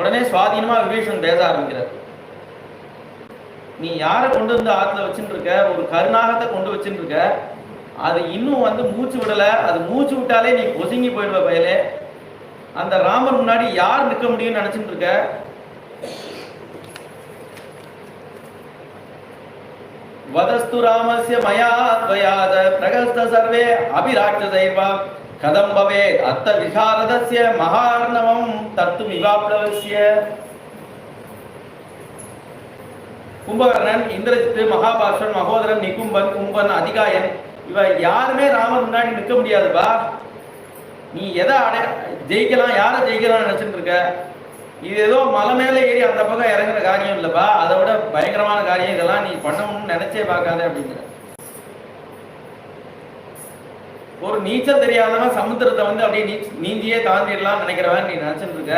உடனே சுவாதீனமா விபீஷன் பேச ஆரம்பிக்கிறார். நீ யாரை கொண்டு வந்து ஆத்துல வச்சுட்டு இருக்க, ஒரு கருநாகத்தை கொண்டு வச்சுட்டு இருக்க, அது இன்னும் வந்து மூச்சு விடல, அது மூச்சு விட்டாலே நீ பொசுங்கி போயிடுவ பயலே. அந்த ராமர் முன்னாடி யார் நிற்க முடியும்னு நினைச்சிட்டு இருக்க? வதஸ்து ராமஸ்ய மயா துவயாத பிரகஸ்த சர்வே அபிராட்சதைவா கதம் பவே அத்த விசாரதஸ்ய மகார்ணவம் தத்து விவாப்ளவஸ்ய. கும்பகர்ணன், இந்திரஜித்து, மகாபாஷன், மகோதரன், நிகும்பன், கும்பன், அதிகாயன் இவ யாருமே ராமர் முன்னாடி நிற்க முடியாதுப்பா. நீ எதை ஜெயிக்கலாம், யாரை ஜெயிக்கலாம் நினைச்சிட்டு இருக்க? இது ஏதோ மலை மேல ஏறி அந்த பக்கம் இறங்குற காரியம் இல்லப்பா, அதை விட பயங்கரமான காரியம் இதெல்லாம், நீ பண்ணணும்னு நினைச்சே பார்க்காத அப்படிங்கிற. ஒரு நீச்சல் தெரியாதவன் சமுத்திரத்தை வந்து அப்படியே நீந்தியே தாண்டிடலாம் நினைக்கிறவன் நீ நினைச்சிட்டு இருக்க.